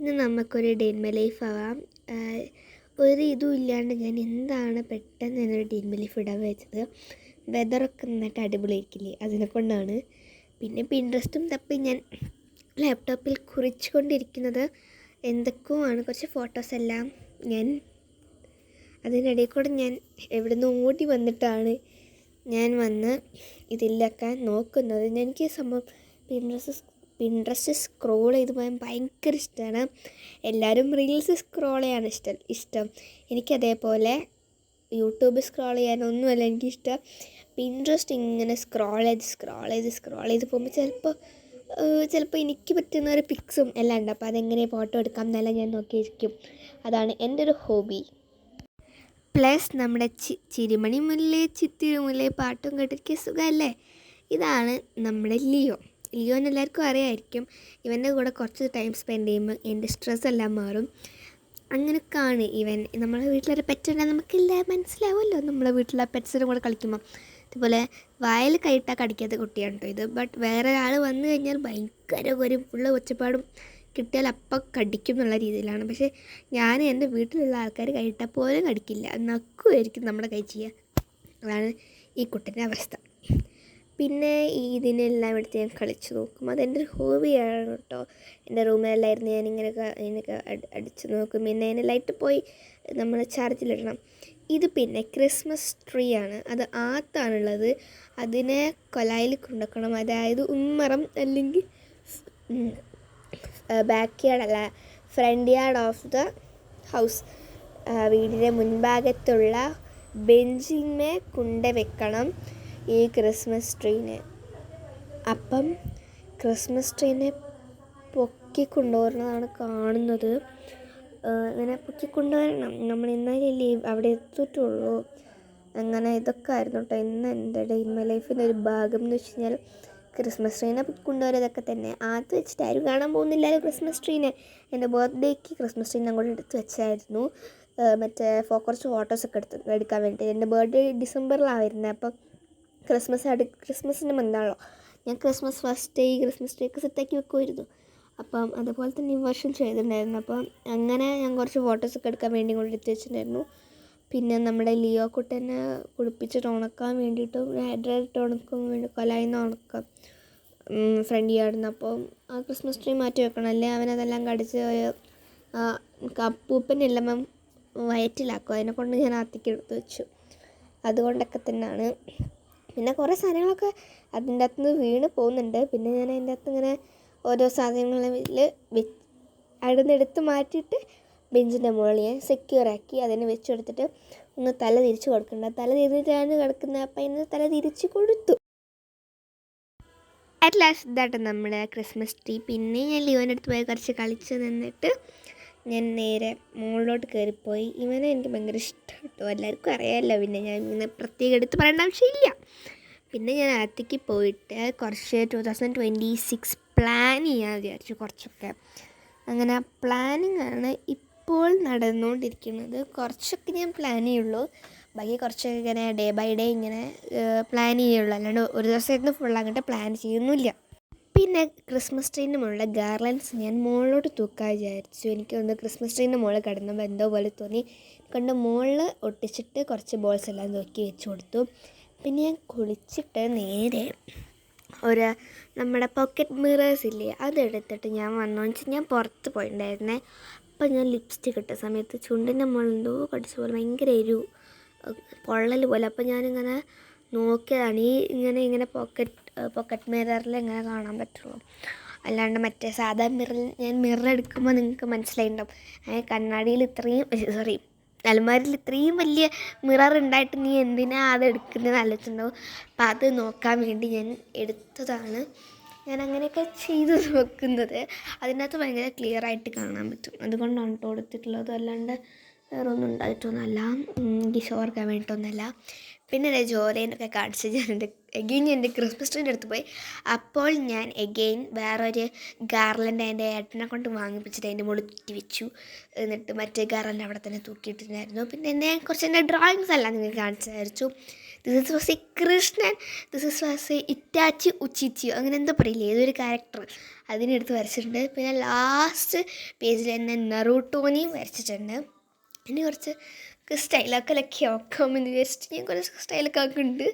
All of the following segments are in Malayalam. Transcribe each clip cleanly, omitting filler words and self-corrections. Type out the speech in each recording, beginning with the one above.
ഇന്ന് നമുക്കൊരു ഡേ ഇൻ മൈ ലൈഫ് ആവാം. ഒരു ഇതും ഇല്ലാണ്ട് ഞാൻ എന്താണ് പെട്ടെന്ന് എന്നൊരു ഡേ ഇൻ മൈ ലൈഫ് ഇടാൻ വെച്ചത്. വെതറൊക്കെ നന്നായിട്ട് അടിപൊളിയാക്കില്ലേ, അതിനെക്കൊണ്ടാണ്. പിന്നെ പിൻട്രസ്റ്റും തപ്പി ഞാൻ ലാപ്ടോപ്പിൽ കുറിച്ചുകൊണ്ടിരിക്കുന്നത് എന്തൊക്കെയോ ആണ്. കുറച്ച് ഫോട്ടോസെല്ലാം ഞാൻ അതിനിടയിൽ കൂടെ ഞാൻ എവിടെ നിന്ന് ഓടി വന്നിട്ടാണ് ഞാൻ വന്ന് ഇതിലൊക്കെ നോക്കുന്നത്. എനിക്ക് സംഭവം പിൻട്രസ്റ്റ് സ്ക്രോൾ ചെയ്ത് പോകാൻ ഭയങ്കര ഇഷ്ടമാണ്. എല്ലാവരും റീൽസ് സ്ക്രോൾ ചെയ്യാണ് ഇഷ്ടം. എനിക്കതേപോലെ യൂട്യൂബ് സ്ക്രോൾ ചെയ്യാനൊന്നുമല്ല എനിക്കിഷ്ടം. പിൻട്രസ്റ്റ് ഇങ്ങനെ സ്ക്രോൾ ചെയ്ത് പോകുമ്പോൾ ചിലപ്പോൾ എനിക്ക് പറ്റുന്ന ഒരു പിക്സും എല്ലാം ഉണ്ട്. അപ്പോൾ അതെങ്ങനെ ഫോട്ടോ എടുക്കാം എന്നെല്ലാം ഞാൻ നോക്കിയിരിക്കും. അതാണ് എൻ്റെ ഒരു ഹോബി. പ്ലസ് നമ്മുടെ ചിരിമണി മുല്ലേ ചിത്തിരി മുല്ലേ പാട്ടും കേട്ടിരിക്കുക സുഖമല്ലേ. ഇതാണ് നമ്മുടെ ലിയോന് എല്ലാവർക്കും അറിയാമായിരിക്കും. ഇവൻ്റെ കൂടെ കുറച്ച് ടൈം സ്പെൻഡ് ചെയ്യുമ്പോൾ എൻ്റെ സ്ട്രെസ് എല്ലാം മാറും. അങ്ങനെയൊക്കെയാണ് ഇവൻ. നമ്മളെ വീട്ടിലൊരു പെറ്റുണ്ടെങ്കിൽ നമുക്കെല്ലാം മനസ്സിലാവുമല്ലോ, നമ്മളെ വീട്ടിലെ പെറ്റ്സിൻ്റെ കൂടെ കളിക്കുമ്പോൾ. അതുപോലെ വായിൽ കൈയിട്ടാൽ കടിക്കാത്ത കുട്ടിയാണ് കേട്ടോ ഇത്. ബട്ട് വേറെ ഒരാൾ വന്നു കഴിഞ്ഞാൽ ഭയങ്കര ഒരു ഫുള്ള് ഒച്ചപ്പാടും കിട്ടിയാൽ അപ്പം കടിക്കും എന്നുള്ള രീതിയിലാണ്. പക്ഷേ ഞാൻ എൻ്റെ വീട്ടിലുള്ള ആൾക്കാർ കൈയിട്ടാൽ പോലും കടിക്കില്ല, നക്കുമായിരിക്കും നമ്മുടെ കൈ ചെയ്യുക. അതാണ് ഈ കുട്ടൻ്റെ അവസ്ഥ. പിന്നെ ഇതിനെല്ലാം എടുത്ത് ഞാൻ കളിച്ച് നോക്കും. അതെൻ്റെ ഒരു ഹോബിയാണ് കേട്ടോ. എൻ്റെ റൂമിലെല്ലായിരുന്നു ഞാനിങ്ങനെയൊക്കെ അടിച്ച് നോക്കും. പിന്നെ അതിന് ലൈറ്റ് പോയി നമ്മൾ ചാർജിലിടണം. ഇത് പിന്നെ ക്രിസ്മസ് ട്രീ ആണ്. അത് ആത്താണുള്ളത്. അതിനെ കൊലായിൽ കൊണ്ടുവെക്കണം. അതായത് ഉമ്മറം അല്ലെങ്കിൽ ബാക്ക് യാർഡല്ല, front yard of the house, വീടിൻ്റെ മുൻഭാഗത്തുള്ള ബെഞ്ചിന്മേ വെക്കണം ഈ ക്രിസ്മസ് ട്രീനെ. അപ്പം ക്രിസ്മസ് ട്രീനെ പൊക്കിക്കൊണ്ടുവരുന്നതാണ് കാണുന്നത്. അങ്ങനെ പൊക്കിക്കൊണ്ടുവരണം നമ്മൾ, എന്നാലല്ലേ അവിടെ എത്തിയിട്ടുള്ളൂ. അങ്ങനെ ഇതൊക്കെ ആയിരുന്നു കേട്ടോ ഇന്ന് എൻ്റെ ഡേ ഇൻ മൈ ലൈഫിൻ്റെ ഒരു ഭാഗം എന്ന് വെച്ച് കഴിഞ്ഞാൽ. ക്രിസ്മസ് ട്രീനെ കൊണ്ടുവരതൊക്കെ തന്നെ ആദ്യം വെച്ചിട്ട് ആരും കാണാൻ പോകുന്നില്ലല്ലോ ക്രിസ്മസ് ട്രീനെ. എൻ്റെ ബർത്ത്ഡേക്ക് ക്രിസ്മസ് ട്രീനെ അങ്ങോട്ട് എടുത്ത് വെച്ചായിരുന്നു. കുറച്ച് ഫോട്ടോസൊക്കെ എടുക്കാൻ വേണ്ടി. എൻ്റെ ബർത്ത്ഡേ ഡിസംബറിലാണ് വരുന്നത്. അപ്പം ക്രിസ്മസിൻ്റെ മന്താണല്ലോ. ഞാൻ Christmas first day Christmas tree ഒക്കെ സെറ്റാക്കി വെക്കുമായിരുന്നു. അപ്പം അതുപോലെ തന്നെ ഈ വർഷം ചെയ്തിട്ടുണ്ടായിരുന്നു. അപ്പം അങ്ങനെ ഞാൻ കുറച്ച് ഫോട്ടോസൊക്കെ എടുക്കാൻ വേണ്ടി കൊണ്ട് എടുത്ത് വെച്ചിട്ടുണ്ടായിരുന്നു. പിന്നെ നമ്മുടെ ലിയോ കുട്ടനെ കുളിപ്പിച്ചിട്ട് ഉണക്കാൻ വേണ്ടിയിട്ടും ഹൈഡ്രേറ്റ് ഉണക്കാൻ വേണ്ടി കൊലായിന്ന് ഉണക്കാം ഫ്രണ്ട് യാർഡിൽ. അപ്പോൾ ആ ക്രിസ്മസ് ട്രീ മാറ്റി വെക്കണം, അല്ലേ അവനതെല്ലാം കടിച്ച് അപ്പൂപ്പനെല്ലാം വയറ്റിലാക്കും. അതിനെക്കൊണ്ട് ഞാൻ അകത്തേക്ക് എടുത്ത് വെച്ചു. അതുകൊണ്ടൊക്കെ തന്നെയാണ്. പിന്നെ കുറേ സാധനങ്ങളൊക്കെ അതിൻ്റെ അകത്ത് നിന്ന് വീണ് പോകുന്നുണ്ട്. പിന്നെ ഞാൻ അതിൻ്റെ അകത്ത് ഇങ്ങനെ ഓരോ സാധനങ്ങളിൽ അവിടുന്ന് മാറ്റിയിട്ട് ബെഞ്ചിൻ്റെ മുകളിൽ ഞാൻ സെക്യൂറാക്കി അതിനെ വെച്ചെടുത്തിട്ട് ഒന്ന് തല തിരിച്ച് കൊടുക്കണ്ട. തല തിരിച്ചാണ് കിടക്കുന്നത്. അപ്പം അതിന് തല തിരിച്ച് കൊടുത്തു. അറ്റ് ലാസ്റ്റ് ഇതായിട്ട് നമ്മുടെ ക്രിസ്മസ് ട്രീ. പിന്നെ ഞാൻ ലിയോൻ്റെ അടുത്ത് പോയി കുറച്ച് കളിച്ച് നിന്നിട്ട് ഞാൻ നേരെ മുകളിലോട്ട് കയറിപ്പോയി. ഇവനെ എനിക്ക് ഭയങ്കര ഇഷ്ടം കേട്ടോ, എല്ലാവർക്കും അറിയാമല്ലോ. പിന്നെ ഞാൻ ഇങ്ങനെ പ്രത്യേകം എടുത്ത് പറയേണ്ട ആവശ്യമില്ല. പിന്നെ ഞാൻ അകത്തേക്ക് പോയിട്ട് കുറച്ച് 2026 പ്ലാൻ ചെയ്യാൻ വിചാരിച്ചു കുറച്ചൊക്കെ. അങ്ങനെ പ്ലാനിങ് ആണ് ഇപ്പോൾ നടന്നുകൊണ്ടിരിക്കുന്നത്. കുറച്ചൊക്കെ ഞാൻ പ്ലാൻ ചെയ്യുള്ളൂ, ബാക്കി കുറച്ചൊക്കെ ഇങ്ങനെ ഡേ ബൈ ഡേ ഇങ്ങനെ പ്ലാൻ ചെയ്യുള്ളൂ. അല്ലാണ്ട് ഒരു ദിവസമായിരുന്നു ഫുൾ അങ്ങോട്ട് പ്ലാൻ ചെയ്യുന്നില്ല. പിന്നെ ക്രിസ്മസ് ട്രീൻ്റെ മുകളിലെ ഗാർലൻഡ്സ് ഞാൻ മുകളിലോട്ട് തൂക്കാൻ വിചാരിച്ചു. എനിക്ക് ഒന്ന് ക്രിസ്മസ് ട്രീൻ്റെ മുകളിൽ കിടന്നപ്പോൾ എന്തോ പോലെ തോന്നി. കണ്ട് മുകളിൽ ഒട്ടിച്ചിട്ട് കുറച്ച് ബോൾസ് എല്ലാം തൂക്കി വെച്ച് കൊടുത്തു. പിന്നെ ഞാൻ കുളിച്ചിട്ട് നേരെ നമ്മുടെ പോക്കറ്റ് മിറേഴ്സ് ഇല്ലേ, അതെടുത്തിട്ട് ഞാൻ വന്നു വെച്ചാൽ ഞാൻ പുറത്ത് പോയിട്ടുണ്ടായിരുന്നേ. അപ്പം ഞാൻ ലിപ്സ്റ്റിക് ഇട്ട സമയത്ത് ചുണ്ടിൻ്റെ മുകളിൽ എന്തോ കടിച്ച പോലെ ഭയങ്കര പൊള്ളൽ പോലെ. അപ്പം ഞാനിങ്ങനെ നോക്കിയതാണ്. ഇങ്ങനെ പോക്കറ്റ് മിററിൽ ഇങ്ങനെ കാണാൻ പറ്റുള്ളൂ, അല്ലാണ്ട് മറ്റേ സാധാ ഞാൻ മിറർ എടുക്കുമ്പോൾ നിങ്ങൾക്ക് മനസ്സിലായിട്ടുണ്ടാവും. കണ്ണാടിയിൽ അലമാരിയിൽ ഇത്രയും വലിയ മിറർ ഉണ്ടായിട്ട് നീ എന്തിനാ അത് എടുക്കുന്നതെന്ന് ആലോചിച്ചിട്ടുണ്ടാവും. അപ്പം അത് നോക്കാൻ വേണ്ടി ഞാൻ എടുത്തതാണ്. ഞാൻ അങ്ങനെയൊക്കെ ചെയ്ത് നോക്കുന്നത്. അതിനകത്ത് ഭയങ്കര ക്ലിയറായിട്ട് കാണാൻ പറ്റും. അതുകൊണ്ടാണ് കേട്ടോ എടുത്തിട്ടുള്ളത്, അല്ലാണ്ട് വേറെ ഒന്നും ഉണ്ടായിട്ടൊന്നുമല്ല. എനിക്ക് ഷോർക്കാൻ വേണ്ടിയിട്ടൊന്നുമല്ല. പിന്നെ ജോലിനൊക്കെ കാണിച്ച് ഞാൻ എൻ്റെ ക്രിസ്മസ് ട്രീൻ്റെ അടുത്ത് പോയി. അപ്പോൾ ഞാൻ വേറൊരു ഗാർലൻഡ് എൻ്റെ ഏട്ടനെ കൊണ്ട് വാങ്ങിപ്പിച്ചിട്ട് അതിൻ്റെ മുകളിൽ തൂക്കി വെച്ചു. എന്നിട്ട് മറ്റേ ഗാർലൻഡ് അവിടെ തന്നെ തൂക്കിയിട്ടുണ്ടായിരുന്നു. പിന്നെ കുറച്ച് എൻ്റെ ഡ്രോയിങ്സ് എല്ലാം നിങ്ങൾക്ക് കാണിച്ചു തരിച്ചു. This is was a Krishnan, this is was a Itachi Uchiha അങ്ങനെ എന്താ പറയില്ലേ, ഏതൊരു ക്യാരക്ടർ അതിനെടുത്ത് വരച്ചിട്ടുണ്ട്. പിന്നെ ലാസ്റ്റ് പേജിൽ തന്നെ നറൂട്ടോനെയും വരച്ചിട്ടുണ്ട്. ഇനി കുറച്ച് സ്റ്റൈലൊക്കെ ആക്കാമെന്ന് വിചാരിച്ചിട്ട് ഞാൻ കുറച്ച് സ്റ്റൈലൊക്കെ ആക്കുന്നുണ്ട്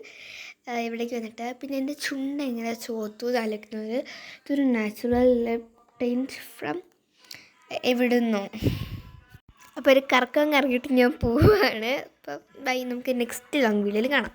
ഇവിടേക്ക് വന്നിട്ട്. പിന്നെ എൻ്റെ ചുണ്ട് എങ്ങനെ ചോത്തു ആലോചിക്കുന്നത്, ഇതൊരു നാച്ചുറൽ ടെയിൻറ്റ് ഫ്രം എവിടുന്നോ. അപ്പോൾ ഒരു കറക്കം കറങ്ങിയിട്ട് ഞാൻ പോവുകയാണ്. അപ്പം ബൈ, നമുക്ക് നെക്സ്റ്റ് ലോങ് വീഡിയോയിൽ കാണാം.